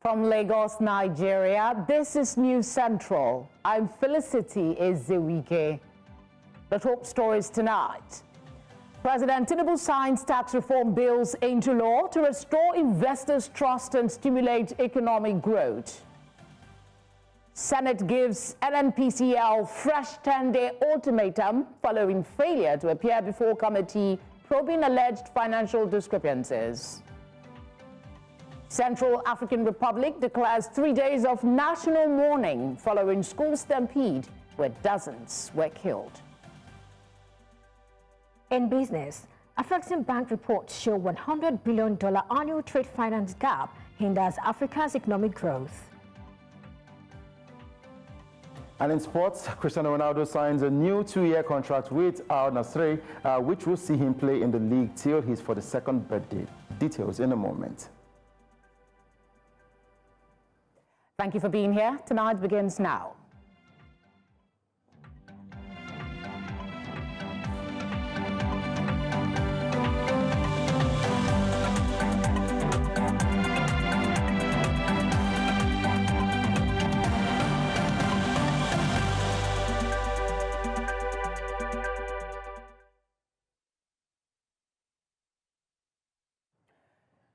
From Lagos, Nigeria, this is News Central. I'm Felicity Ezewike. The top stories tonight. President Tinubu signs tax reform bills into law to restore investors' trust and stimulate economic growth. Senate gives NPCL fresh 10-day ultimatum following failure to appear before committee probing alleged financial discrepancies. Central African Republic declares 3 days of national mourning following school stampede where dozens were killed. In business, Afreximbank reports show $100 billion annual trade finance gap hinders Africa's economic growth. And in sports, Cristiano Ronaldo signs a new 2-year contract with Al Nassr, which will see him play in the league till his 42nd birthday. Details in a moment. Thank you for being here. Tonight begins now.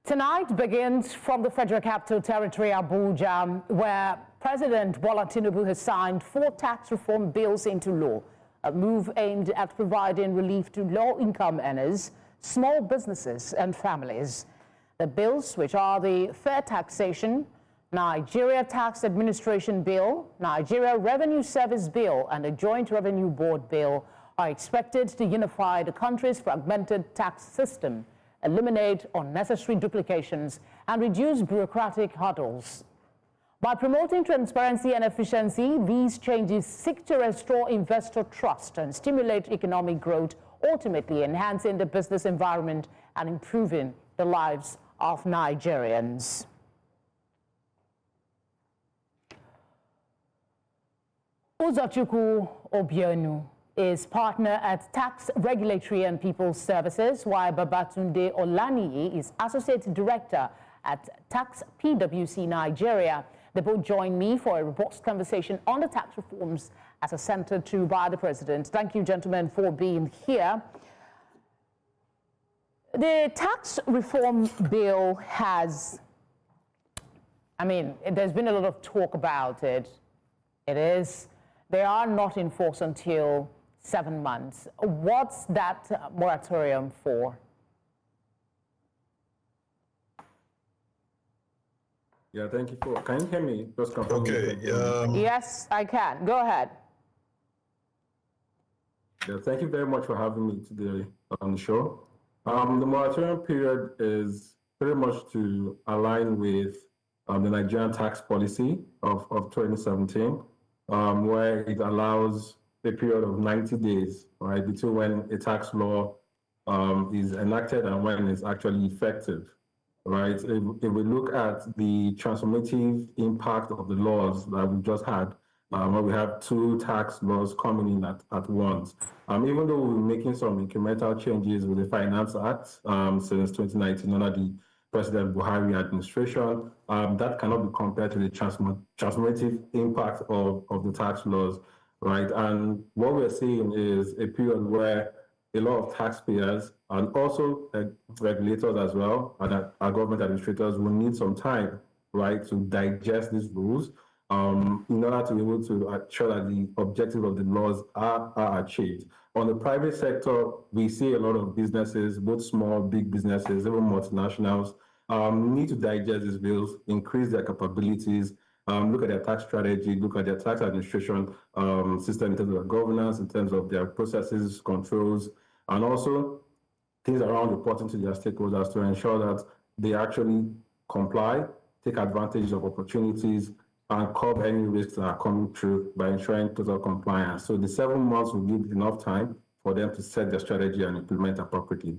Tonight begins from the Federal Capital Territory, Abuja, where President Bola Tinubu has signed 4 tax reform bills into law, a move aimed at providing relief to low-income earners, small businesses and families. The bills, which are the Fair Taxation, Nigeria Tax Administration Bill, Nigeria Revenue Service Bill, and the Joint Revenue Board Bill, are expected to unify the country's fragmented tax system, eliminate unnecessary duplications, and reduce bureaucratic hurdles. By promoting transparency and efficiency, these changes seek to restore investor trust and stimulate economic growth, ultimately enhancing the business environment and improving the lives of Nigerians. Uzochukwu Obionu is partner at Tax Regulatory and People Services, while Babatunde Olaniyi is Associate Director at Tax PwC Nigeria. They both join me for a robust conversation on the tax reforms as assented to by the President. Thank you, gentlemen, for being here. The tax reform bill has, there's been a lot of talk about it. They are not in force until 7 months. What's that moratorium for? Yeah, thank you for. Can you hear me? Just confirm. Okay. Yes, I can. Go ahead. Yeah, thank you very much for having me today on the show. The moratorium period is pretty much to align with the Nigerian tax policy of 2017, where it allows a period of 90 days, right, between when a tax law is enacted and when it's actually effective, right? If we look at the transformative impact of the laws that we just had, where we have 2 tax laws coming in at once, even though we're making some incremental changes with the Finance Act since 2019 under the President Buhari administration, that cannot be compared to the transformative impact of the tax laws. Right, and what we're seeing is a period where a lot of taxpayers and also regulators as well, and our government administrators will need some time, right, to digest these rules in order to be able to ensure that the objectives of the laws are achieved. On the private sector, we see a lot of businesses, both small, big businesses, even multinationals, need to digest these bills, increase their capabilities, look at their tax strategy, look at their tax administration system in terms of their governance, in terms of their processes, controls, and also things around reporting to their stakeholders to ensure that they actually comply, take advantage of opportunities, and curb any risks that are coming through by ensuring total compliance. So the 7 months will give enough time for them to set their strategy and implement appropriately.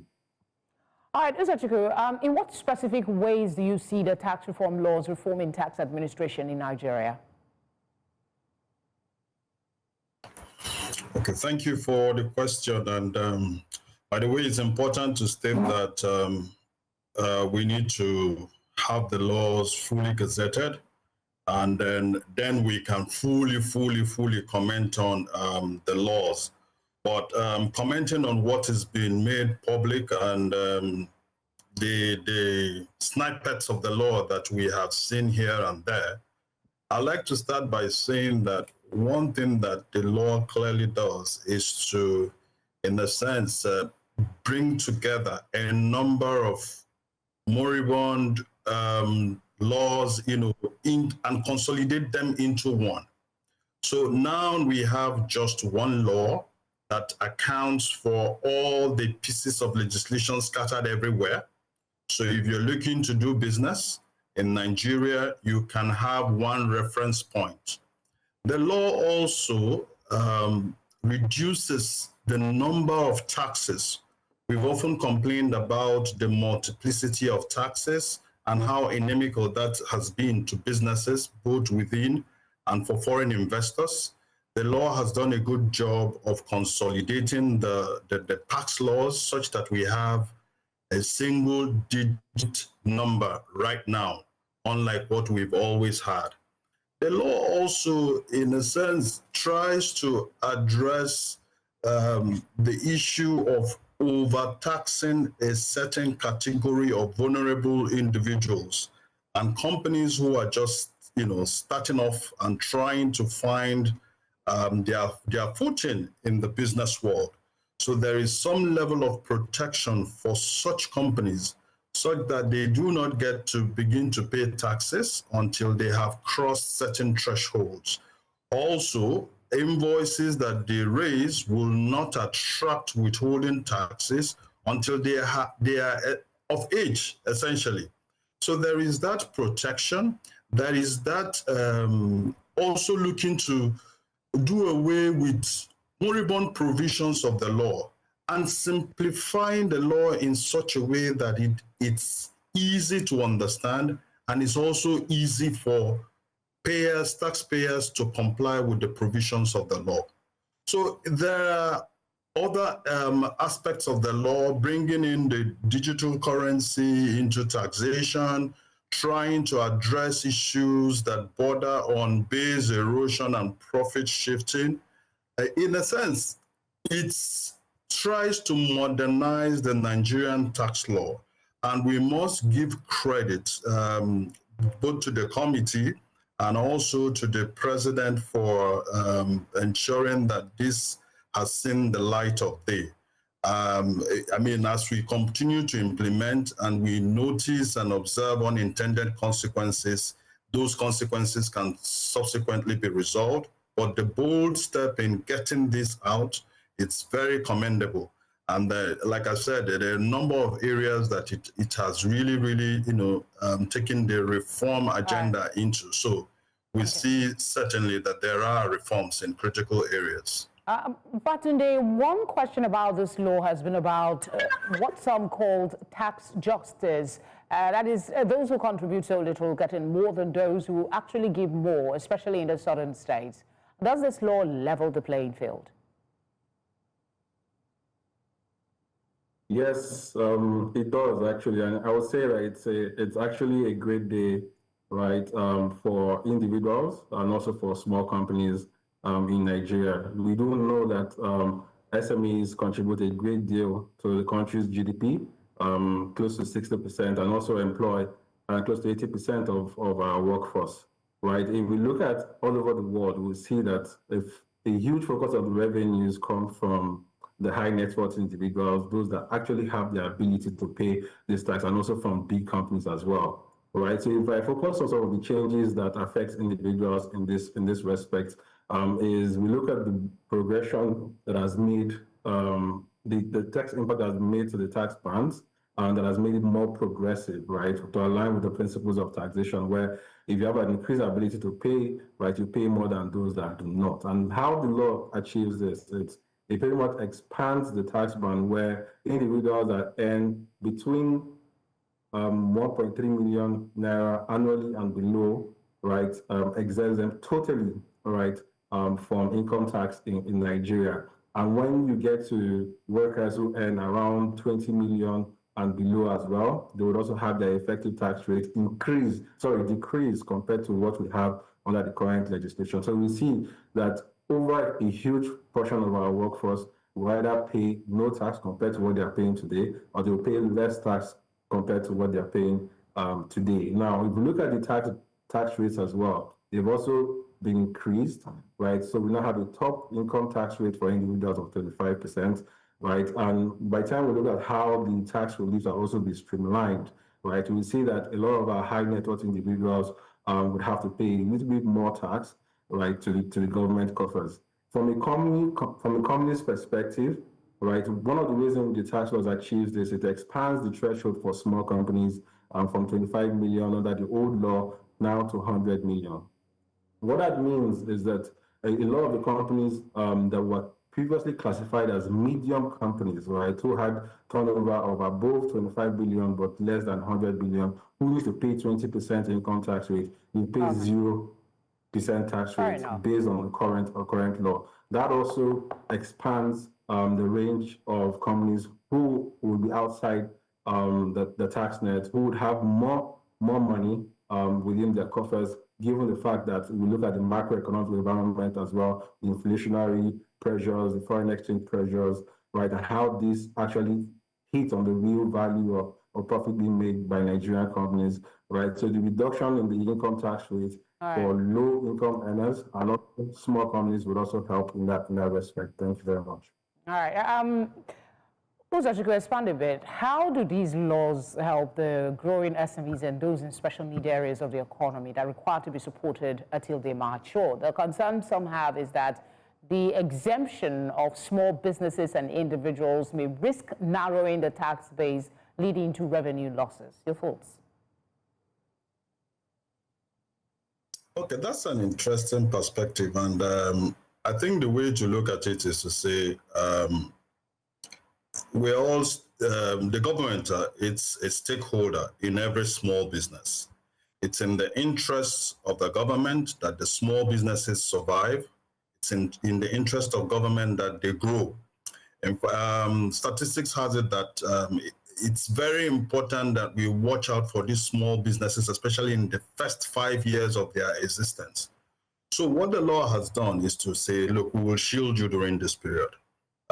All right, Uzochukwu, in what specific ways do you see the tax reform laws reforming tax administration in Nigeria? Okay, thank you for the question. And by the way, it's important to state that we need to have the laws fully gazetted, and then we can fully comment on the laws. But commenting on what is being made public and the snippets of the law that we have seen here and there, I'd like to start by saying that one thing that the law clearly does is to, in a sense, bring together a number of moribund laws, and consolidate them into one. So now we have just one law that accounts for all the pieces of legislation scattered everywhere. So if you're looking to do business in Nigeria, you can have one reference point. The law also reduces the number of taxes. We've often complained about the multiplicity of taxes and how inimical that has been to businesses, both within and for foreign investors. The law has done a good job of consolidating the tax laws such that we have a single digit number right now, unlike what we've always had. The law also, in a sense, tries to address the issue of overtaxing a certain category of vulnerable individuals and companies who are just, starting off and trying to find their footing in the business world. So there is some level of protection for such companies such that they do not get to begin to pay taxes until they have crossed certain thresholds. Also, invoices that they raise will not attract withholding taxes until they are of age, essentially. So there is that protection. There is that also looking to do away with moribund provisions of the law and simplifying the law in such a way that it's easy to understand and it's also easy for taxpayers to comply with the provisions of the law. So there are other aspects of the law, bringing in the digital currency into taxation, trying to address issues that border on base erosion and profit shifting. In a sense, it tries to modernize the Nigerian tax law, and we must give credit both to the committee and also to the president for ensuring that this has seen the light of day. As we continue to implement and we notice and observe unintended consequences, those consequences can subsequently be resolved. But the bold step in getting this out, it's very commendable. And like I said, there are a number of areas that it has really, taken the reform agenda into. So we see certainly that there are reforms in critical areas. Batunde, one question about this law has been about what some called tax justice. That is, those who contribute so little getting more than those who actually give more, especially in the southern states. Does this law level the playing field? Yes, it does actually, and I would say that it's actually a great day, right, for individuals and also for small companies in Nigeria. We do know that SMEs contribute a great deal to the country's GDP, close to 60%, and also employ close to 80% of our workforce, right? If we look at all over the world, we see that if a huge focus of the revenues come from the high net worth individuals, those that actually have the ability to pay this tax, and also from big companies as well, right? So if I focus on some of the changes that affect individuals in this respect, is we look at the progression that has made the tax impact that has made to the tax bands, and that has made it more progressive, right, to align with the principles of taxation, where if you have an increased ability to pay, right, you pay more than those that do not. And how the law achieves this, it pretty much expands the tax band where individuals that earn between 1.3 million naira annually and below, right, exempts them totally, right, from income tax in Nigeria. And when you get to workers who earn around 20 million and below as well, they would also have their effective tax rate decrease compared to what we have under the current legislation. So we see that over a huge portion of our workforce will either pay no tax compared to what they are paying today, or they will pay less tax compared to what they are paying today. Now, if you look at the tax rates as well, they've also been increased, right? So we now have a top income tax rate for individuals of 25%, right? And by the time we look at how the tax reliefs are also be streamlined, right, we see that a lot of our high net worth individuals would have to pay a little bit more tax, right, to the government coffers. From a company's perspective, right, one of the reasons the tax laws achieves this, it expands the threshold for small companies from 25 million under the old law now to 100 million. What that means is that a lot of the companies that were previously classified as medium companies, right, who had turnover of above 25 billion but less than 100 billion, who used to pay 20% income tax rate, will pay 0% tax rate based on the current law. That also expands the range of companies who will be outside the tax net, who would have more money within their coffers, given the fact that we look at the macroeconomic environment as well, the inflationary pressures, the foreign exchange pressures, right, and how this actually hit on the real value of profit being made by Nigerian companies, right? So the reduction in the income tax rate for low-income earners and also small companies would also help in that respect. Thank you very much. All right. Also, you could expand a bit. How do these laws help the growing SMEs and those in special need areas of the economy that require to be supported until they mature? The concern some have is that the exemption of small businesses and individuals may risk narrowing the tax base, leading to revenue losses. Your thoughts? Okay, that's an interesting perspective. And I think the way to look at it is to say, we're all, the government, it's a stakeholder in every small business. It's in the interests of the government that the small businesses survive. It's in the interest of government that they grow. And statistics has it that it's very important that we watch out for these small businesses, especially in the first 5 years of their existence. So what the law has done is to say, look, we will shield you during this period.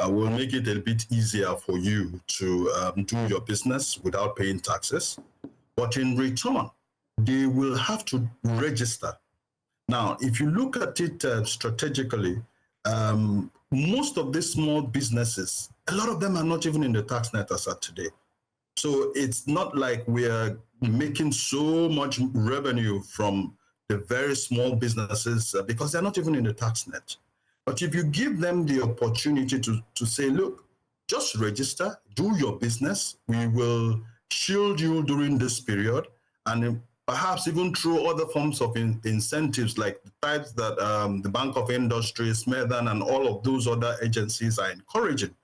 We'll make it a bit easier for you to do your business without paying taxes. But in return, they will have to register. Now, if you look at it strategically, most of these small businesses, a lot of them are not even in the tax net as of today. So it's not like we're making so much revenue from the very small businesses because they're not even in the tax net. But if you give them the opportunity to say, look, just register, do your business, we will shield you during this period, and perhaps even through other forms of incentives like the types that the Bank of Industry, Smethan, and all of those other agencies are encouraging,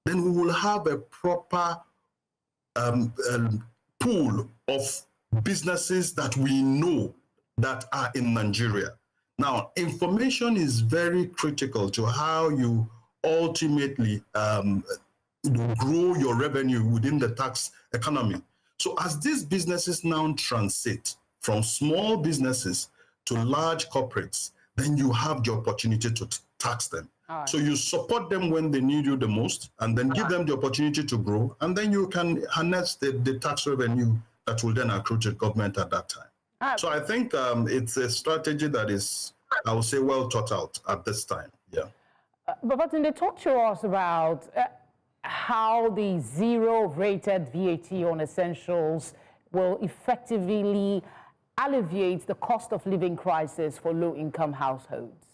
then we will have a proper pool of businesses that we know that are in Nigeria. Now, information is very critical to how you ultimately grow your revenue within the tax economy. So as these businesses now transit from small businesses to large corporates, then you have the opportunity to tax them. So you support them when they need you the most, and then give them the opportunity to grow, and then you can harness the tax revenue that will then accrue to the government at that time. So I think it's a strategy that is, I would say, well thought out at this time. Yeah. But they talk to us about how the zero-rated VAT on essentials will effectively alleviate the cost of living crisis for low-income households.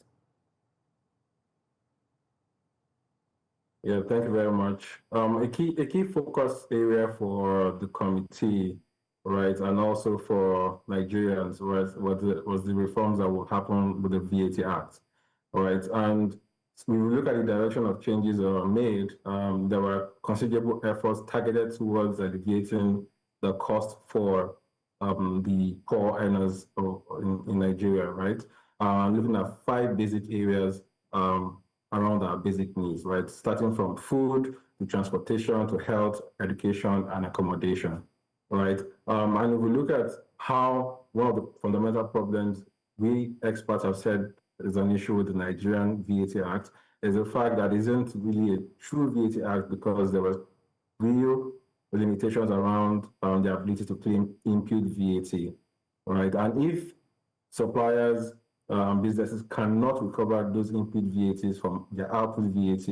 Yeah, thank you very much. A key focus area for the committee, right, and also for Nigerians was the reforms that will happen with the VAT Act, right? And when we look at the direction of changes that were made, there were considerable efforts targeted towards alleviating the cost for the poor earners in Nigeria, right? Looking at 5 basic areas around our basic needs, right? Starting from food, to transportation, to health, education, and accommodation, right? And if we look at how one of the fundamental problems we experts have said is an issue with the Nigerian VAT Act is the fact that it isn't really a true VAT Act because there were real limitations around the ability to claim impute VAT, right? And if suppliers businesses cannot recover those input VATs from their output VAT,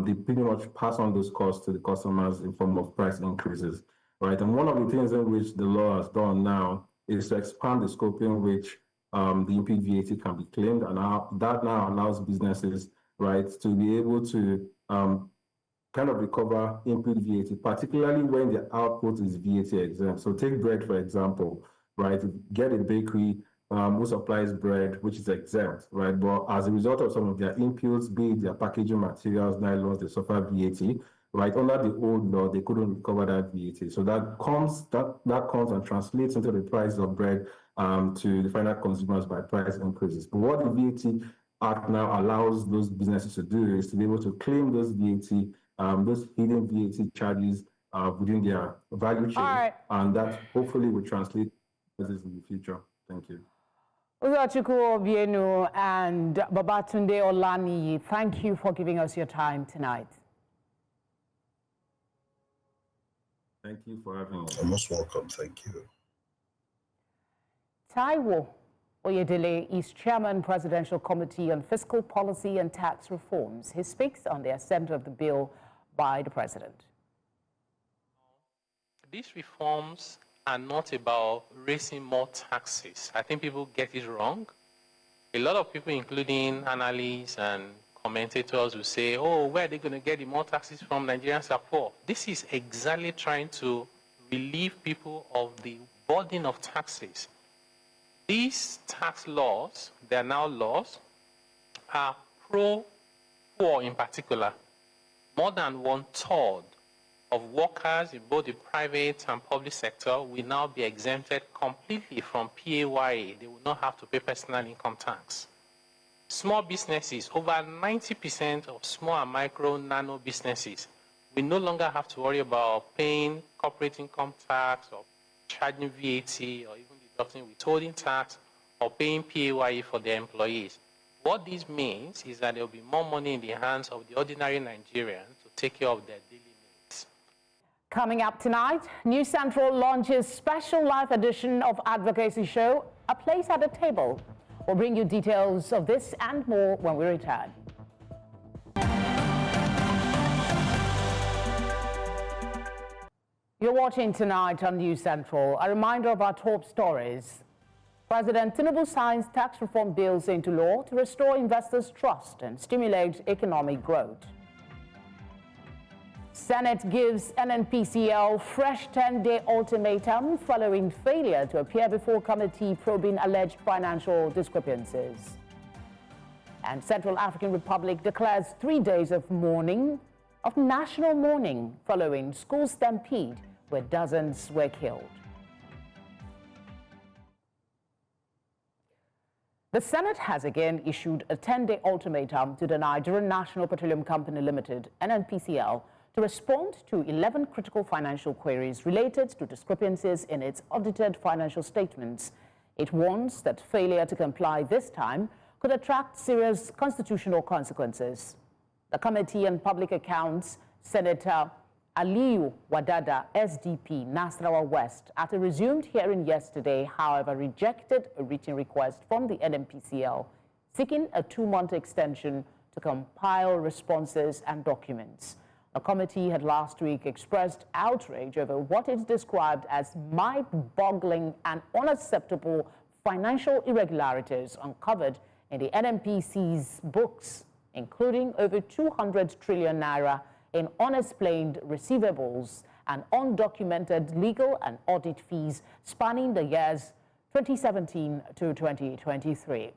they pretty much pass on those costs to the customers in form of price increases, right? And one of the things in which the law has done now is to expand the scope in which the input VAT can be claimed, and that now allows businesses, right, to be able to kind of recover input VAT, particularly when the output is VAT exempt. So take bread, for example, right? Get a bakery who supplies bread, which is exempt, right? But as a result of some of their inputs, be it their packaging materials, nylons, they suffer VAT, right? Under the old law, they couldn't recover that VAT. So that comes and translates into the price of bread to the final consumers by price increases. But what the VAT Act now allows those businesses to do is to be able to claim those VAT, those hidden VAT charges within their value chain, and that hopefully will translate this in the future. Thank you. Uzochukwu Obienu and Babatunde Olaniyi, thank you for giving us your time tonight. Thank you for having me. You're most welcome. Thank you. Taiwo Oyedele is Chairman, Presidential Committee on Fiscal Policy and Tax Reforms. He speaks on the assent of the bill by the President. These reforms are not about raising more taxes. I think people get it wrong. A lot of people, including analysts and commentators, will say, oh, where are they going to get the more taxes from? Nigerians are poor. This is exactly trying to relieve people of the burden of taxes. These tax laws, they are now laws, are pro-poor in particular. More than 1/3 of workers in both the private and public sector will now be exempted completely from PAYE. They will not have to pay personal income tax. Small businesses, over 90% of small and micro nano businesses will no longer have to worry about paying corporate income tax or charging VAT or even deducting withholding tax or paying PAYE for their employees. What this means is that there will be more money in the hands of the ordinary Nigerian to take care of their daily needs. Coming up tonight, News Central launches special live edition of Advocacy Show, A Place at the Table. We'll bring you details of this and more when we return. You're watching tonight on News Central. A reminder of our top stories. President Tinubu signs tax reform bills into law to restore investors' trust and stimulate economic growth. Senate gives NPCL fresh 10-day ultimatum following failure to appear before committee probing alleged financial discrepancies. And Central African Republic declares 3 days of mourning, of national mourning, following school stampede where dozens were killed. The Senate has again issued a 10-day ultimatum to the Nigerian National Petroleum Company Limited, NNPCL, to respond to 11 critical financial queries related to discrepancies in its audited financial statements. It warns that failure to comply this time could attract serious constitutional consequences. The Committee on Public Accounts, Senator Aliyu Wadada, SDP, Nasarawa West, at a resumed hearing yesterday, however, rejected a written request from the NNPCL seeking a 2-month extension to compile responses and documents. The committee had last week expressed outrage over what it described as mind-boggling and unacceptable financial irregularities uncovered in the NNPC's books, including over 200 trillion naira in unexplained receivables and undocumented legal and audit fees spanning the years 2017 to 2023.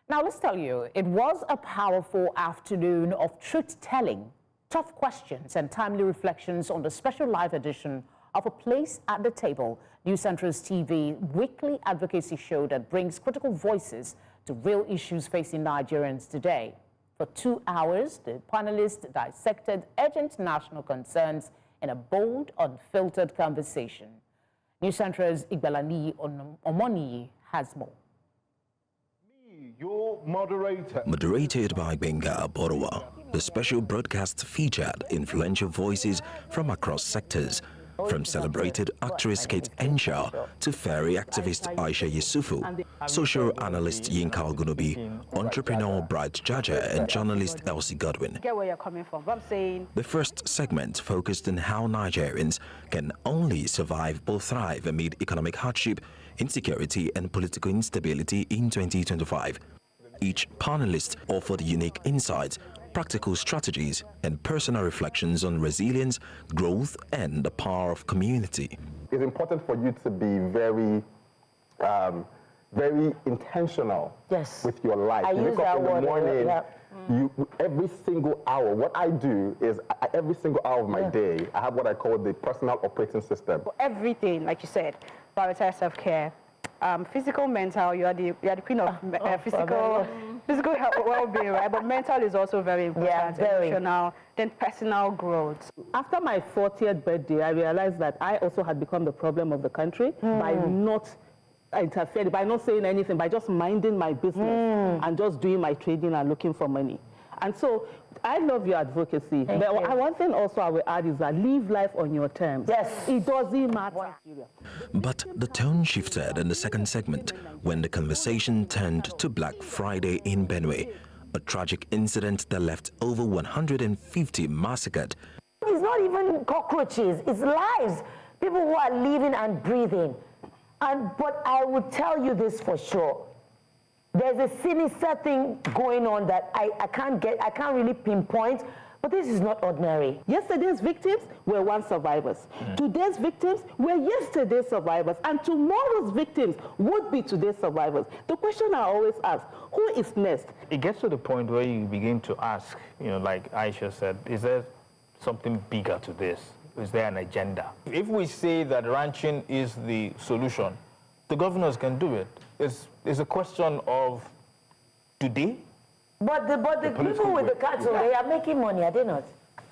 Now, let's tell you, it was a powerful afternoon of truth-telling, tough questions, and timely reflections on the special live edition of A Place at the Table, News Central's TV weekly advocacy show that brings critical voices to real issues facing Nigerians today. For 2 hours, the panelists dissected urgent national concerns in a bold, unfiltered conversation. News Central's Igbalani Omoni has more. Your moderator. Moderated by Benga Aborowa, the special broadcast featured influential voices from across sectors, from celebrated actress Kate Enshaw to fairy activist Aisha Yusufu, social analyst Yinka Ogunobi, entrepreneur Bright Jaja, and journalist Elsie Godwin. Get where you're coming from. I'm saying the first segment focused on how Nigerians can only survive but thrive amid economic hardship, insecurity, and political instability in 2025. Each panelist offered unique insights, practical strategies, and personal reflections on resilience, growth, and the power of community. It's important for you to be very, very intentional with your life. I you use wake up that in the word, morning, yeah. you, every single hour, what I do is every single hour of my day, I have what I call the personal operating system. everything, like you said, prioritize self-care. Physical, mental, you are the queen of physical health, well-being, right? But mental is also very important. Emotional, then personal growth. After my 40th birthday, I realized that I also had become the problem of the country by not interfering, by not saying anything, by just minding my business and just doing my trading and looking for money. And so I love your advocacy. But one thing also I will add is that live life on your terms. Yes. It doesn't matter. But the tone shifted in the second segment when the conversation turned to Black Friday in Benue, a tragic incident that left over 150 massacred. It's not even cockroaches, it's lives. People who are living and breathing. But I would tell you this for sure. There's a sinister thing going on that I can't really pinpoint, but this is not ordinary. Yesterday's victims were once survivors. Today's victims were yesterday's survivors, and tomorrow's victims would be today's survivors. The question I always ask, who is next? It gets to the point where you begin to ask, like Aisha said, is there something bigger to this? Is there an agenda? If we say that ranching is the solution, the governors can do it. It's a question of today. But the people with the cattle, they are making money, are they not?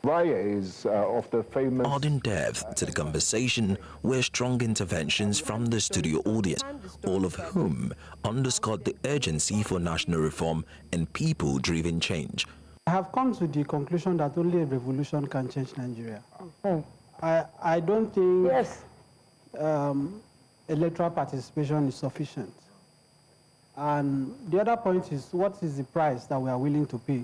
Raya is of the famous... Adding depth to the conversation were strong interventions from the studio audience, all of whom underscored the urgency for national reform and people-driven change. I have come to the conclusion that only a revolution can change Nigeria. I don't think electoral participation is sufficient. And the other point is, what is the price that we are willing to pay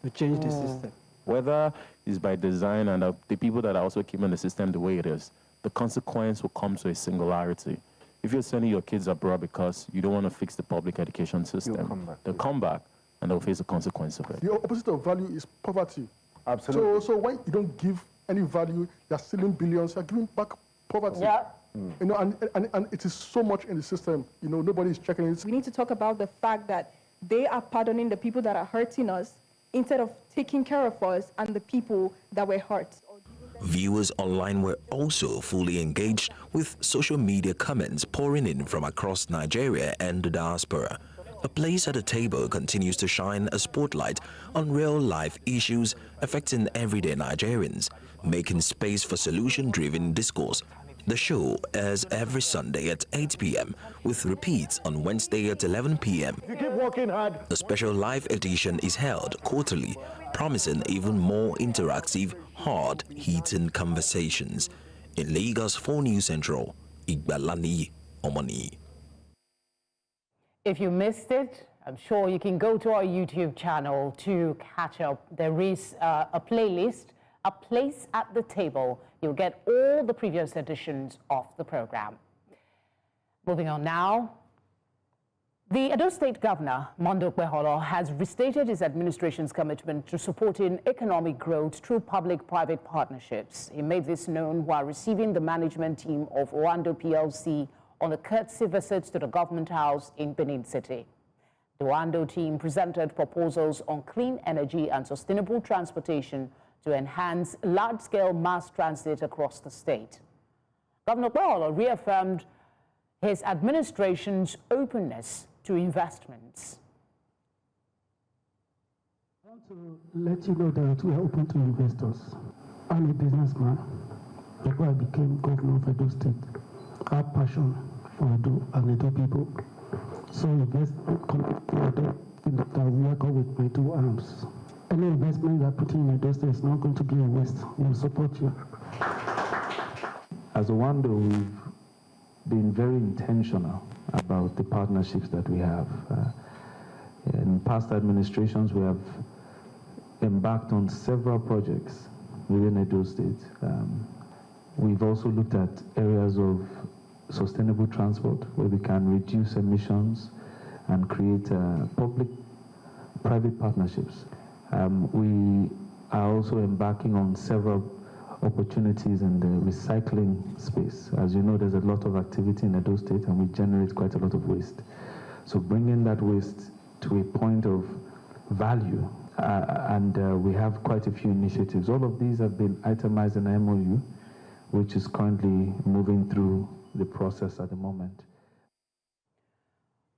to change the system? Whether it's by design and the people that are also keeping the system the way it is, the consequence will come to a singularity. If you're sending your kids abroad because you don't want to fix the public education system, they'll come back and they'll face the consequence of it. The opposite of value is poverty. Absolutely. So when you don't give any value, you're stealing billions, you're giving back poverty. Yeah. And it is so much in the system, nobody is checking it. We need to talk about the fact that they are pardoning the people that are hurting us instead of taking care of us and the people that were hurt. Viewers online were also fully engaged, with social media comments pouring in from across Nigeria and the diaspora. A place at the table continues to shine a spotlight on real-life issues affecting everyday Nigerians, making space for solution-driven discourse. The show airs every Sunday at 8 p.m. with repeats on Wednesday at 11 p.m. You keep working hard. A special live edition is held quarterly, promising even more interactive, hard-hitting conversations. In Lagos, for News Central, Igbalani Omoni. If you missed it, I'm sure you can go to our YouTube channel to catch up. There is a playlist, A Place at the Table. You'll get all the previous editions of the program. Moving on now. The Edo State Governor, Mondo Kweholo, has restated his administration's commitment to supporting economic growth through public-private partnerships. He made this known while receiving the management team of Rwanda PLC on a courtesy visit to the government house in Benin City. The Rwanda team presented proposals on clean energy and sustainable transportation to enhance large-scale mass transit across the state. Governor Kweholo reaffirmed his administration's openness to investments. To let you know that we are open to investors. I'm a businessman. Before I became governor of Edo State, I have passion for Edo and Edo people. So invest that we work with my two arms. Any investment you are putting in Edo State is not going to be a waste. We will support you. As a wonder, we've been very intentional about the partnerships that we have. In past administrations, we have embarked on several projects within Edo State. We've also looked at areas of sustainable transport where we can reduce emissions and create public-private partnerships. We are also embarking on several opportunities in the recycling space. As you know, there's a lot of activity in Edo State and we generate quite a lot of waste. So bringing that waste to a point of value, and we have quite a few initiatives. All of these have been itemized in an MOU, which is currently moving through the process at the moment.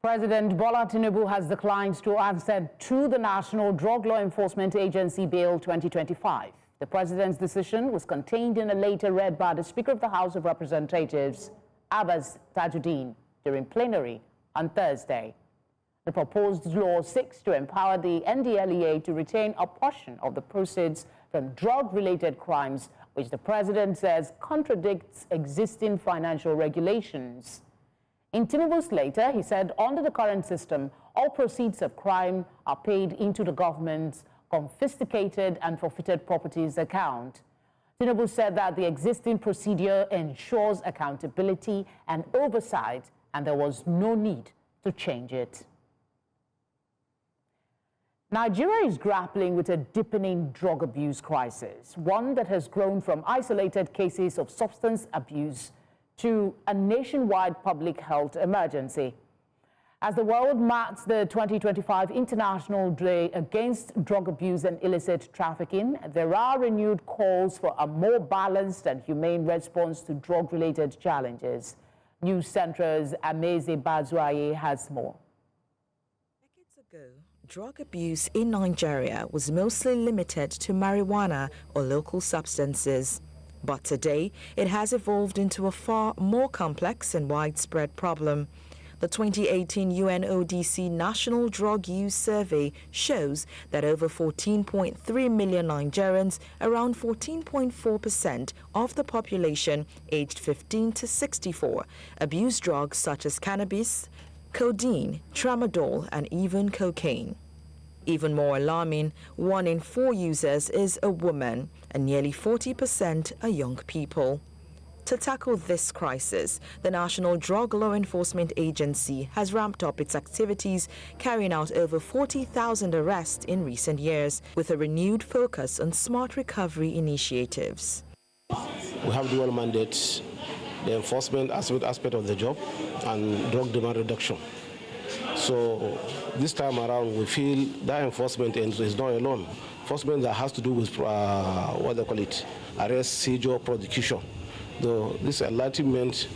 President Bola Tinubu has declined to answer to the National Drug Law Enforcement Agency Bill 2025. The president's decision was contained in a letter read by the Speaker of the House of Representatives, Abbas Tajuddin, during plenary on Thursday. The proposed law seeks to empower the NDLEA to retain a portion of the proceeds from drug-related crimes, which the president says contradicts existing financial regulations. In Tinubu's letter, he said under the current system, all proceeds of crime are paid into the government's confiscated and forfeited properties account. Tinubu said that the existing procedure ensures accountability and oversight, and there was no need to change it. Nigeria is grappling with a deepening drug abuse crisis, one that has grown from isolated cases of substance abuse to a nationwide public health emergency. As the world marks the 2025 International Day Against Drug Abuse and Illicit Trafficking, there are renewed calls for a more balanced and humane response to drug-related challenges. News Central's Ameze Bazuaye has more. Decades ago, drug abuse in Nigeria was mostly limited to marijuana or local substances. But today, it has evolved into a far more complex and widespread problem. The 2018 UNODC National Drug Use Survey shows that over 14.3 million Nigerians, around 14.4% of the population aged 15 to 64, abuse drugs such as cannabis, codeine, tramadol, and even cocaine. Even more alarming, 1 in 4 users is a woman, and nearly 40% are young people. To tackle this crisis, the National Drug Law Enforcement Agency has ramped up its activities, carrying out over 40,000 arrests in recent years, with a renewed focus on smart recovery initiatives. We have dual mandates, the enforcement aspect of the job and drug demand reduction. So this time around, we feel that enforcement is not alone. Enforcement that has to do with what they call it, arrest, seizure, prosecution. This enlightenment,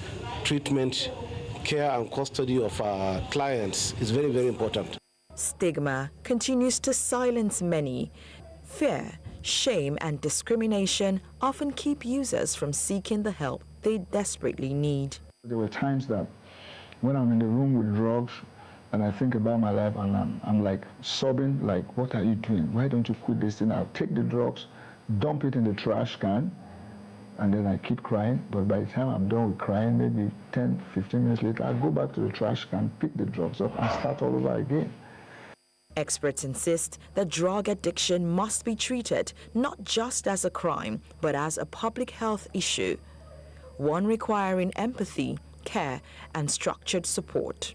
treatment, care and custody of our clients is very, very important. Stigma continues to silence many. Fear, shame, and discrimination often keep users from seeking the help they desperately need. There were times that when I'm in the room with drugs, and I think about my life and I'm like sobbing, like, what are you doing? Why don't you quit this thing? I'll take the drugs, dump it in the trash can, and then I keep crying. But by the time I'm done with crying, maybe 10, 15 minutes later, I'll go back to the trash can, pick the drugs up, and start all over again. Experts insist that drug addiction must be treated not just as a crime, but as a public health issue, one requiring empathy, care, and structured support.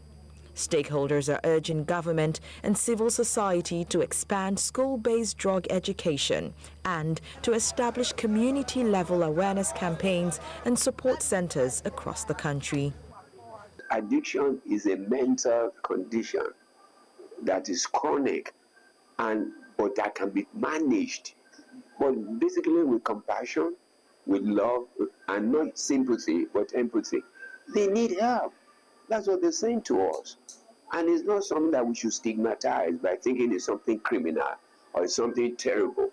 Stakeholders are urging government and civil society to expand school-based drug education and to establish community-level awareness campaigns and support centers across the country. Addiction is a mental condition that is chronic, but that can be managed. But basically with compassion, with love, and not sympathy, but empathy. They need help. That's what they're saying to us. And it's not something that we should stigmatize by thinking it's something criminal or something terrible.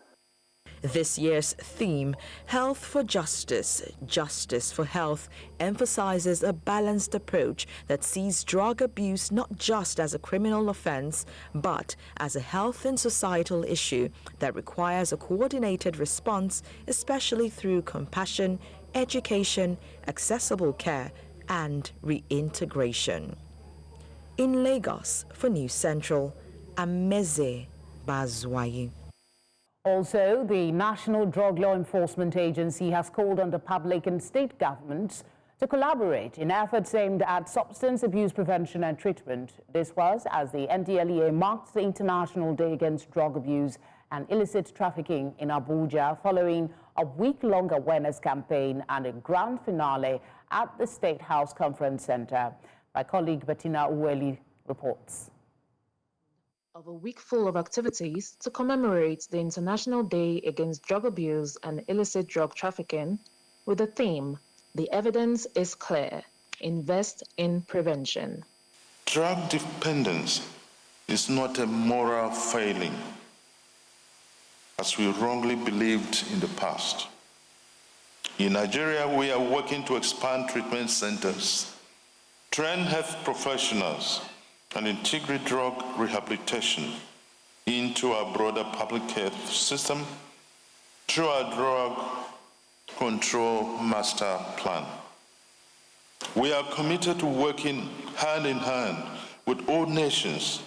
This year's theme, Health for Justice, Justice for Health, emphasizes a balanced approach that sees drug abuse not just as a criminal offense, but as a health and societal issue that requires a coordinated response, especially through compassion, education, accessible care, and reintegration. In Lagos, for News Central, Ameze Bazwayi. Also, the National Drug Law Enforcement Agency has called on the public and state governments to collaborate in efforts aimed at substance abuse prevention and treatment. This was as the NDLEA marked the International Day Against Drug Abuse and Illicit Trafficking in Abuja following a week-long awareness campaign and a grand finale at the State House Conference Center. My colleague Bettina Uweli reports. Of a week full of activities to commemorate the International Day Against Drug Abuse and Illicit Drug Trafficking with the theme, The Evidence is Clear, Invest in Prevention. Drug dependence is not a moral failing, as we wrongly believed in the past. In Nigeria, we are working to expand treatment centers, train health professionals, and integrate drug rehabilitation into our broader public health system through our drug control master plan. We are committed to working hand in hand with all nations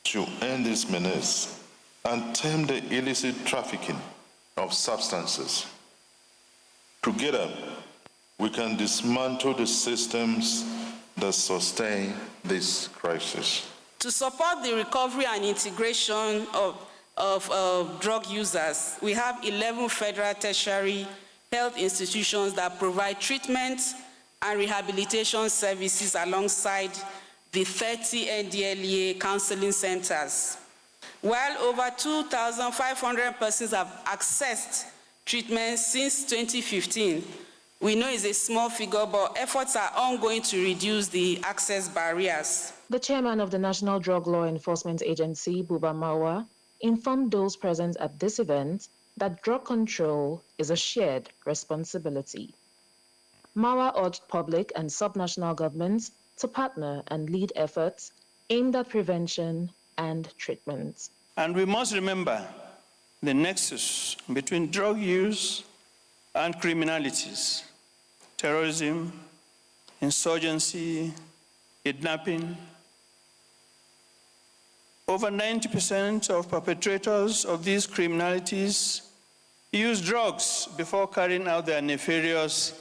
to end this menace and tame the illicit trafficking of substances. Together, we can dismantle the systems that sustain this crisis. To support the recovery and integration of drug users, we have 11 federal tertiary health institutions that provide treatment and rehabilitation services alongside the 30 NDLEA counseling centers. While over 2,500 persons have accessed treatment since 2015, we know it's a small figure, but efforts are ongoing to reduce the access barriers. The chairman of the National Drug Law Enforcement Agency, Buba Marwa, informed those present at this event that drug control is a shared responsibility. Marwa urged public and subnational governments to partner and lead efforts aimed at prevention and treatment. And we must remember the nexus between drug use and criminalities. Terrorism, insurgency, kidnapping. Over 90% of perpetrators of these criminalities use drugs before carrying out their nefarious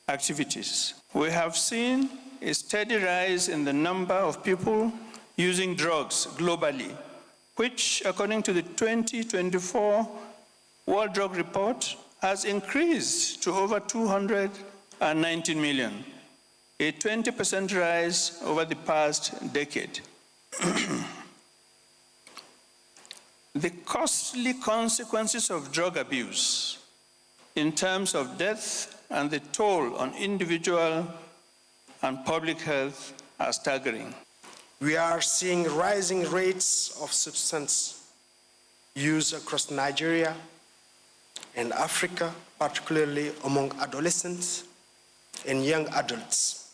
activities. We have seen a steady rise in the number of people using drugs globally, which, according to the 2024 World Drug Report, has increased to over 219 million, a 20% rise over the past decade. The costly consequences of drug abuse in terms of death and the toll on individual and public health are staggering. We are seeing rising rates of substance use across Nigeria and Africa, particularly among adolescents and young adults.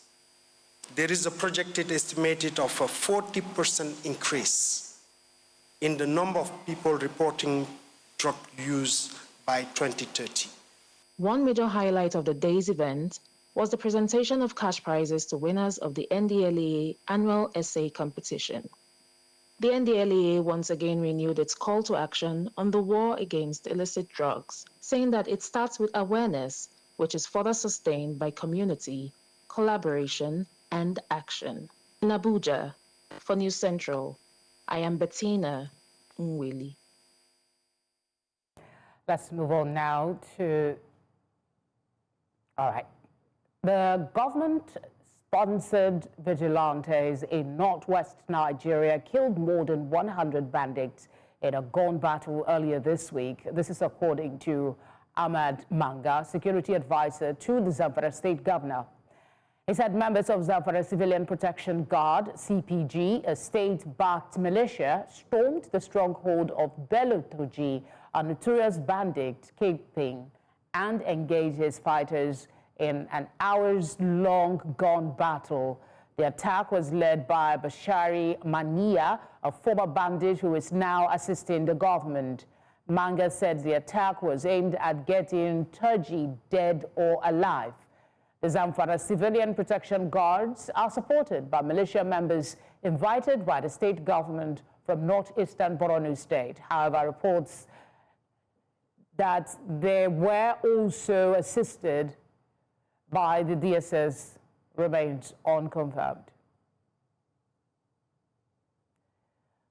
There is a projected estimated of a 40% increase in the number of people reporting drug use by 2030. One major highlight of the day's event was the presentation of cash prizes to winners of the NDLEA annual essay competition. The NDLEA once again renewed its call to action on the war against illicit drugs, saying that it starts with awareness, which is further sustained by community, collaboration, and action. In Abuja, for News Central, I am Bettina Nwili. Let's move on now to... All right. The government-sponsored vigilantes in northwest Nigeria killed more than 100 bandits in a gun battle earlier this week. This is according to Ahmad Manga, security advisor to the Zamfara State Governor. He said members of Zamfara Civilian Protection Guard, CPG, a state-backed militia, stormed the stronghold of Belotoji, a notorious bandit caping, and engaged his fighters in an hours-long gun battle. The attack was led by Bashari Mania, a former bandit who is now assisting the government. Manga said the attack was aimed at getting Turji dead or alive. The Zamfara Civilian Protection Guards are supported by militia members invited by the state government from northeastern Borno State. However, reports that they were also assisted by the DSS remains unconfirmed.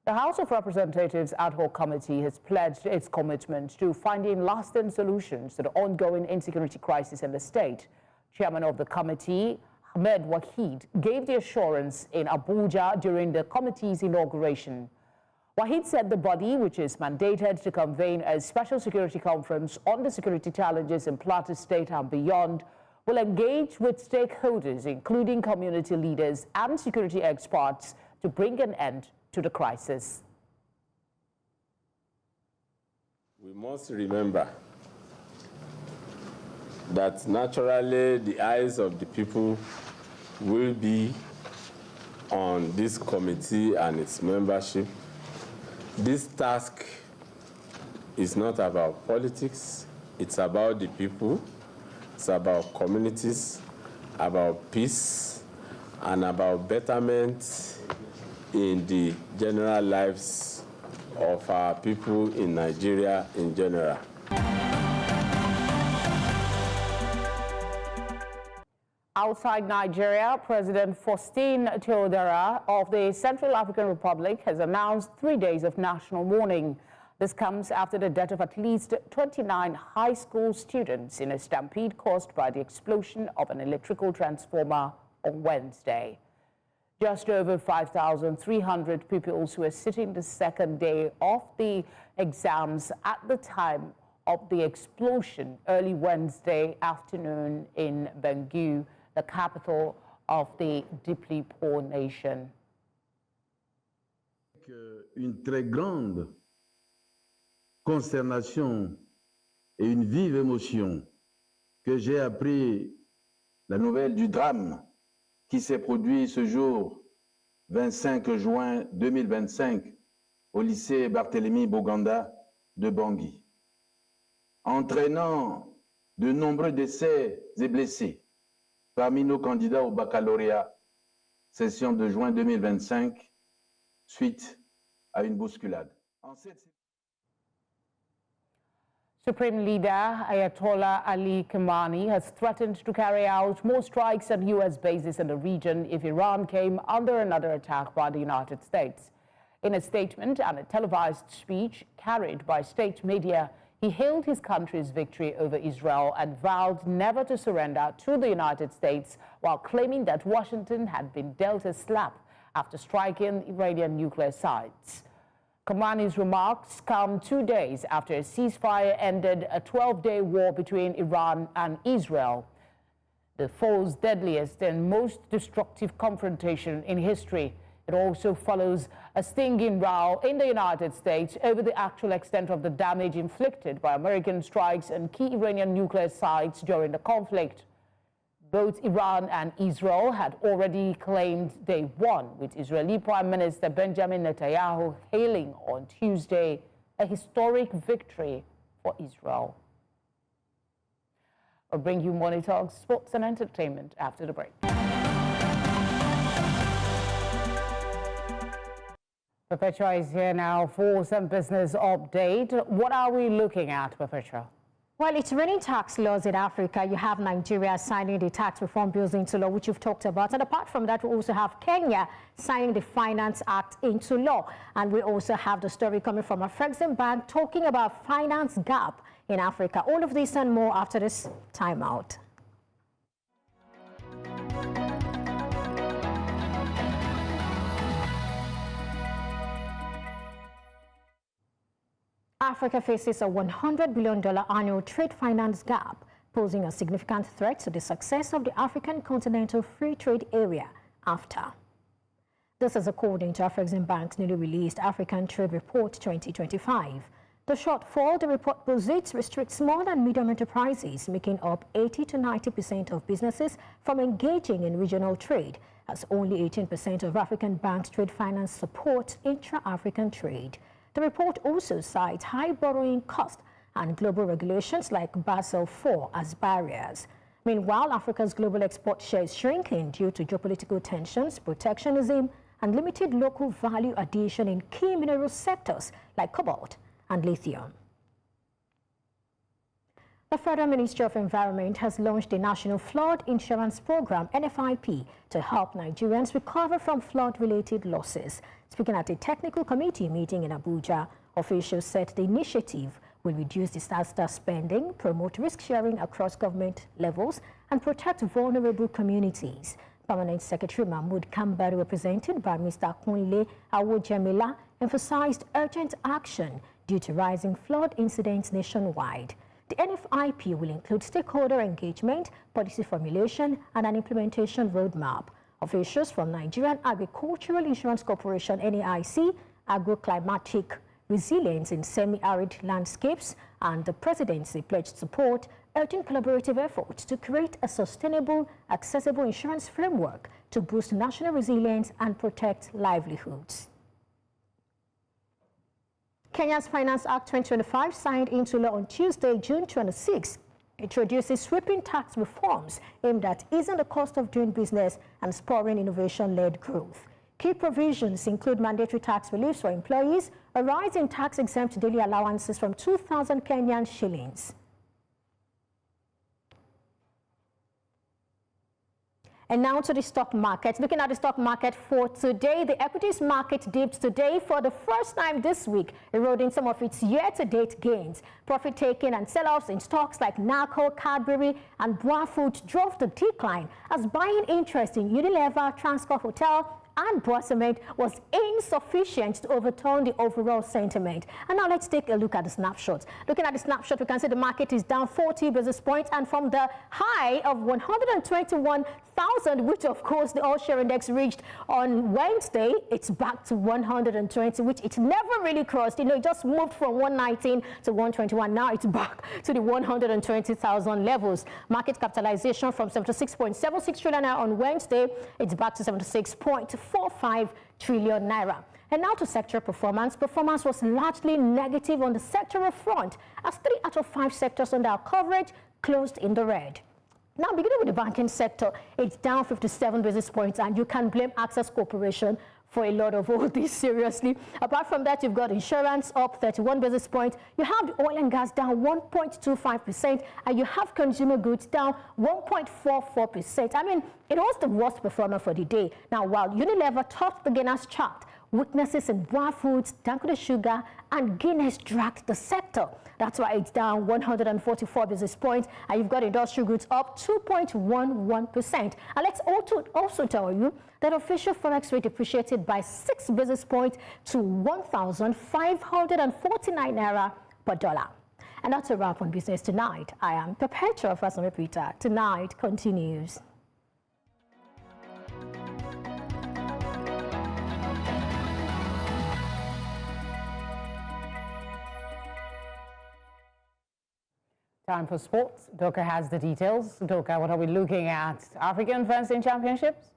The House of Representatives ad hoc committee has pledged its commitment to finding lasting solutions to the ongoing insecurity crisis in the state. Chairman of the committee, Ahmed Wahid, gave the assurance in Abuja during the committee's inauguration. Wahid said the body, which is mandated to convene a special security conference on the security challenges in Plateau State and beyond, will engage with stakeholders, including community leaders and security experts, to bring an end to the crisis. We must remember that naturally the eyes of the people will be on this committee and its membership. This task is not about politics, it's about the people, it's about communities, about peace, and about betterment in the general lives of our people in Nigeria in general. Outside Nigeria, President Faustin Teodora of the Central African Republic has announced 3 days of national mourning. This comes after the death of at least 29 high school students in a stampede caused by the explosion of an electrical transformer on Wednesday. Just over 5,300 pupils were sitting the second day of the exams at the time of the explosion early Wednesday afternoon in Bangui, the capital of the deeply poor nation. Une très grande consternation et une vive émotion que j'ai appris la nouvelle du drame qui s'est produit ce jour 25 juin 2025 au lycée Barthélemy Boganda de Bangui, entraînant de nombreux décès et blessés parmi nos candidats au baccalauréat, session de juin 2025, suite à une bousculade. Supreme Leader Ayatollah Ali Khamenei has threatened to carry out more strikes at U.S. bases in the region if Iran came under another attack by the United States. In a statement and a televised speech carried by state media, he hailed his country's victory over Israel and vowed never to surrender to the United States, while claiming that Washington had been dealt a slap after striking Iranian nuclear sites. Khamenei's remarks come 2 days after a ceasefire ended a 12-day war between Iran and Israel, the foe's deadliest and most destructive confrontation in history. It also follows a stinging row in the United States over the actual extent of the damage inflicted by American strikes on key Iranian nuclear sites during the conflict. Both Iran and Israel had already claimed they won, with Israeli Prime Minister Benjamin Netanyahu hailing on Tuesday a historic victory for Israel. We'll bring you Money Talks, sports and entertainment after the break. Perpetua is here now for some business update. What are we looking at, Perpetua? Well, it's running tax laws in Africa. You have Nigeria signing the tax reform bills into law, which you've talked about. And apart from that, we also have Kenya signing the Finance Act into law. And we also have the story coming from Afrexim Bank talking about finance gap in Africa. All of this and more after this timeout. Africa faces a $100 billion annual trade finance gap. posing a significant threat to the success of the African Continental Free Trade Area after. This is according to Afreximbank's newly released African Trade Report 2025. The shortfall the report posits restricts small and medium enterprises, making up 80 to 90% of businesses from engaging in regional trade, as only 18% of African banks' trade finance support intra-African trade. The report also cites high borrowing costs and global regulations like Basel IV as barriers. Meanwhile, Africa's global export share is shrinking due to geopolitical tensions, protectionism, and limited local value addition in key mineral sectors like cobalt and lithium. The Federal Ministry of Environment has launched a National Flood Insurance Program, NFIP, to help Nigerians recover from flood-related losses. Speaking at a technical committee meeting in Abuja, officials said the initiative will reduce disaster spending, promote risk sharing across government levels, and protect vulnerable communities. Permanent Secretary Mahmoud Kambari, represented by Mr. Kunle Awojemila, emphasized urgent action due to rising flood incidents nationwide. The NFIP will include stakeholder engagement, policy formulation, and an implementation roadmap. Officials from Nigerian Agricultural Insurance Corporation, NAIC, Agroclimatic Resilience in Semi-Arid Landscapes, and the Presidency pledged support, urging collaborative efforts to create a sustainable, accessible insurance framework to boost national resilience and protect livelihoods. Kenya's Finance Act 2025, signed into law on Tuesday, June 26, introduces sweeping tax reforms aimed at easing the cost of doing business and spurring innovation-led growth. Key provisions include mandatory tax reliefs for employees, a rise in tax-exempt daily allowances from 2,000 Kenyan shillings. And now to the stock market. Looking at the stock market for today, the equities market dipped today for the first time this week, eroding some of its year-to-date gains. Profit-taking and sell-offs in stocks like Narco, Cadbury, and Boa Food drove the decline, as buying interest in Unilever, Transcorp Hotel, and Boa Cement was insufficient to overturn the overall sentiment. And now let's take a look at the snapshot. Looking at the snapshot, we can see the market is down 40 basis points, and from the high of 121,000, which of course the all-share index reached on Wednesday, it's back to 120, which it never really crossed. You know, it just moved from 119 to 121. Now it's back to the 120,000 levels. Market capitalization from 76.76 trillion naira on Wednesday, it's back to 76.45 trillion naira. And now to sector performance. Performance was largely negative on the sectoral front, as 3 out of 5 sectors under our coverage closed in the red. Now, beginning with the banking sector, it's down 57 basis points, and you can blame Access Corporation for a lot of all this, seriously. Apart from that, you've got insurance up 31 basis points. You have the oil and gas down 1.25%, and you have consumer goods down 1.44%. I mean, it was the worst performer for the day. Now, while Unilever topped the gainers chart, weaknesses in Boa Foods, Dangote Sugar, and Guinness dragged the sector. That's why it's down 144 basis points, and you've got industrial goods up 2.11%. And let's also tell you that official forex rate depreciated by 6 basis points to 1,549 naira per dollar. And that's a wrap on Business Tonight. I am Perpetua Fasomepita. Tonight continues. Time for sports. Doka has the details. Doka, what are we looking at? African fencing championships?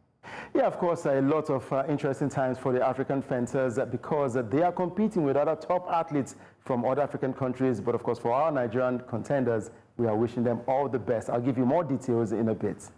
Yeah, of course, a lot of interesting times for the African fencers because they are competing with other top athletes from other African countries. But of course, for our Nigerian contenders, we are wishing them all the best. I'll give you more details in a bit.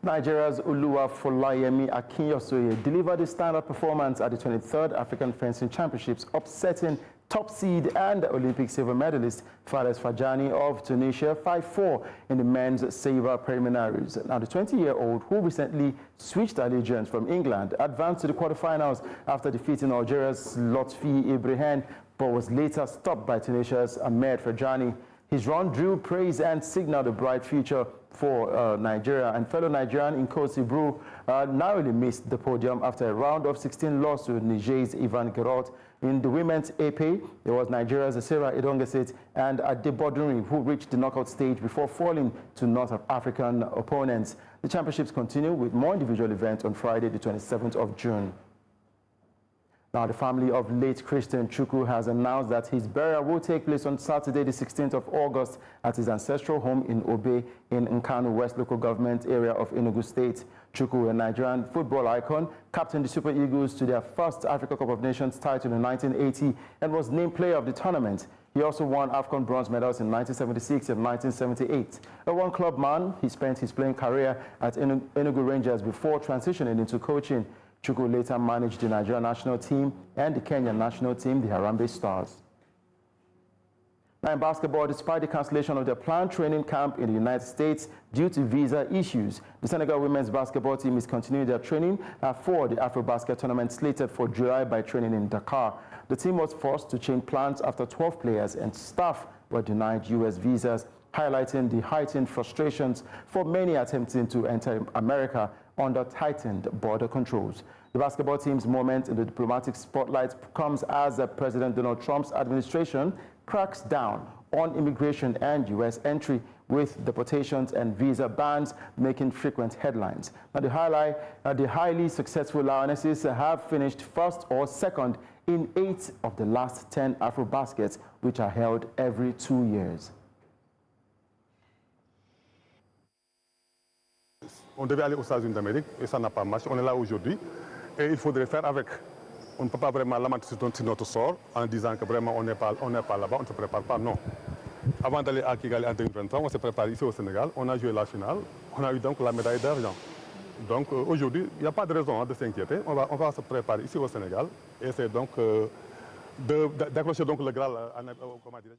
Nigeria's Oluwafolayemi Akinyosoye delivered a standout performance at the 23rd African Fencing Championships, upsetting top seed and Olympic silver medalist Fares Fajani of Tunisia 5-4 in the men's sabre preliminaries. Now, the 20-year-old, who recently switched allegiance from England, advanced to the quarterfinals after defeating Algeria's Lotfi Ibrahim, but was later stopped by Tunisia's Ahmed Fajani. His run drew praise and signaled a bright future for Nigeria. And fellow Nigerian Nkosi Brew narrowly missed the podium after a round of 16 loss to Niger's Ivan Gerot. In the women's AP, there was Nigeria's Sarah Edongesit and Adebodunri, who reached the knockout stage before falling to North African opponents. The championships continue with more individual events on Friday, the 27th of June. Now, the family of late Christian Chukwu has announced that his burial will take place on Saturday, the 16th of August at his ancestral home in Obe in Nkanu West local government area of Enugu State. Chukwu, a Nigerian football icon, captained the Super Eagles to their first Africa Cup of Nations title in 1980 and was named player of the tournament. He also won AFCON bronze medals in 1976 and 1978. A one-club man, he spent his playing career at Enugu Rangers before transitioning into coaching. Chukwu later managed the Nigerian national team and the Kenyan national team, the Harambee Stars. Now in basketball, despite the cancellation of their planned training camp in the United States due to visa issues, the Senegal women's basketball team is continuing their training for the AfroBasket tournament slated for July by training in Dakar. The team was forced to change plans after 12 players and staff were denied U.S. visas, highlighting the heightened frustrations for many attempting to enter America under tightened border controls. The basketball team's moment in the diplomatic spotlight comes as President Donald Trump's administration cracks down on immigration and U.S. entry, with deportations and visa bans making frequent headlines. Now, the highly successful Lionesses have finished first or second in 8 of the last 10 AfroBaskets, which are held every 2 years. On devait aller aux États-Unis d'Amérique et ça n'a pas marché. On est là aujourd'hui et il faudrait faire avec. On ne peut pas vraiment lamenter sur notre sort en disant que vraiment on n'est pas là-bas, on ne se prépare pas, non. Avant d'aller à Kigali en 2023, on s'est préparé ici au Sénégal, on a joué la finale, on a eu donc la médaille d'argent. Donc aujourd'hui, il n'y a pas de raison de s'inquiéter, on va se préparer ici au Sénégal et c'est donc d'accrocher donc le Graal, comment dire.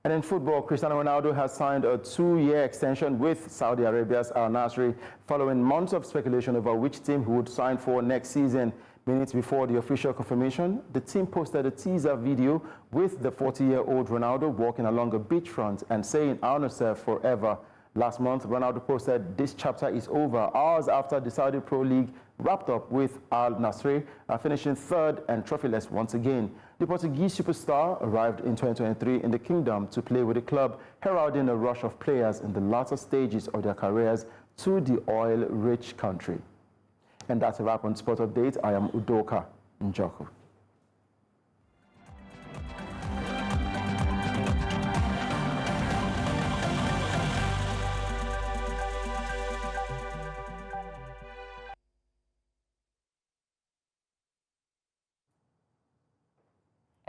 And in football, Cristiano Ronaldo has signed a 2-year extension with Saudi Arabia's Al Nassr following months of speculation over which team he would sign for next season. Minutes before the official confirmation, the team posted a teaser video with the 40-year-old Ronaldo walking along a beachfront and saying, "Al Nassr forever." Last month, Ronaldo posted, "This chapter is over," hours after the Saudi Pro League wrapped up with Al Nassr finishing third and trophyless once again. The Portuguese superstar arrived in 2023 in the kingdom to play with the club, heralding a rush of players in the latter stages of their careers to the oil-rich country. And that's a wrap on Sport Update. I am Udoka Njoku.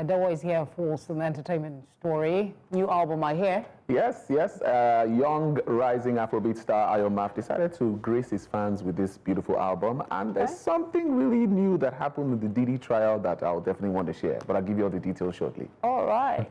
Edo is here for some entertainment story. New album, I hear. Yes. Young rising Afrobeat star Ayo Maf decided to grace his fans with this beautiful album. And there's something really new that happened with the Diddy trial that I'll definitely want to share. But I'll give you all the details shortly. All right.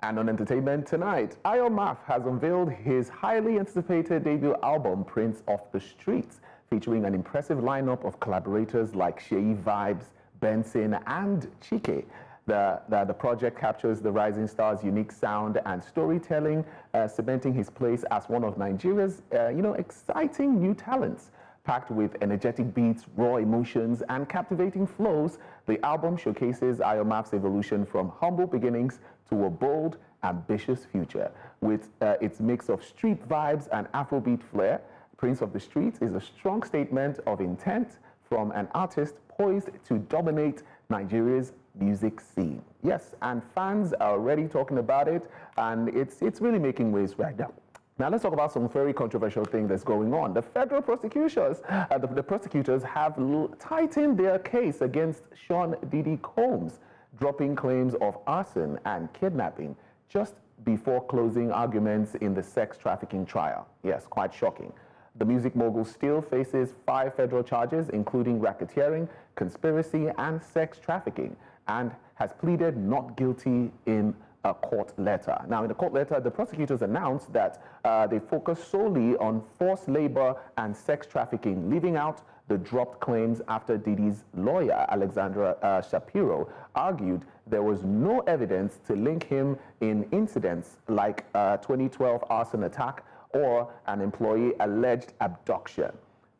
And on entertainment tonight, Ayo Maf has unveiled his highly anticipated debut album, Prince of the Streets, featuring an impressive lineup of collaborators like Sheyi Vibes, Benson, and Chike. The project captures the rising star's unique sound and storytelling, cementing his place as one of Nigeria's, exciting new talents. Packed with energetic beats, raw emotions, and captivating flows, the album showcases Ayo Maf's evolution from humble beginnings to a bold, ambitious future. With its mix of street vibes and Afrobeat flair, Prince of the Streets is a strong statement of intent from an artist poised to dominate Nigeria's music scene. Yes, and fans are already talking about it, and it's really making waves right now. Now let's talk about some very controversial thing that's going on. The federal prosecutors, the prosecutors have tightened their case against Sean Diddy Combs, dropping claims of arson and kidnapping just before closing arguments in the sex trafficking trial. Yes, quite shocking. The music mogul still faces 5 federal charges, including racketeering, conspiracy, and sex trafficking, and has pleaded not guilty in a court letter. Now, in the court letter, the prosecutors announced that they focus solely on forced labor and sex trafficking, leaving out the dropped claims after Diddy's lawyer, Alexandra Shapiro, argued there was no evidence to link him in incidents like 2012 arson attack or an employee alleged abduction.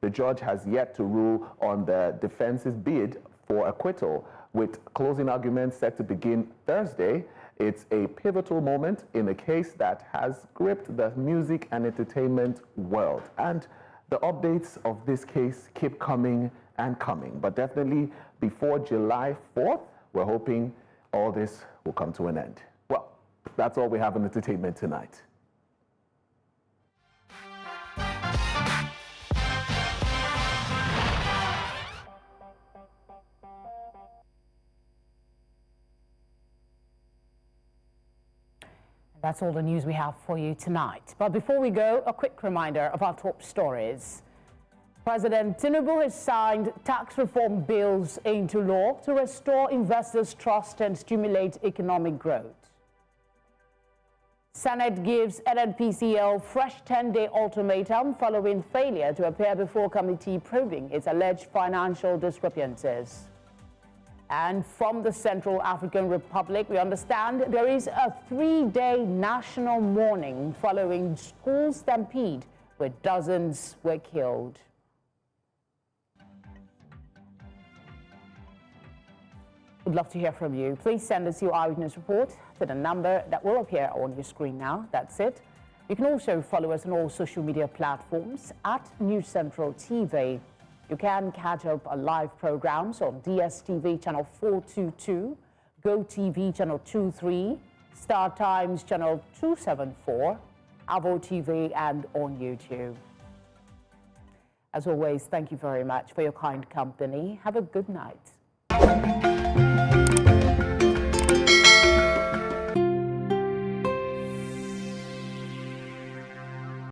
The judge has yet to rule on the defense's bid for acquittal, with closing arguments set to begin Thursday. It's a pivotal moment in a case that has gripped the music and entertainment world. And the updates of this case keep coming and coming. But definitely before July 4th, we're hoping all this will come to an end. Well, that's all we have in entertainment tonight. That's all the news we have for you tonight. But before we go, a quick reminder of our top stories. President Tinubu has signed tax reform bills into law to restore investors' trust and stimulate economic growth. Senate gives NPCL fresh 10-day ultimatum following failure to appear before committee probing its alleged financial discrepancies. And from the Central African Republic, we understand there is a 3-day national mourning following school stampede where dozens were killed. We'd love to hear from you. Please send us your eyewitness report to the number that will appear on your screen now. That's it. You can also follow us on all social media platforms at News Central TV. You can catch up our live programs on DSTV channel 422, GoTV channel 23, Star Times channel 274, Avo TV, and on YouTube. As always, thank you very much for your kind company. Have a good night.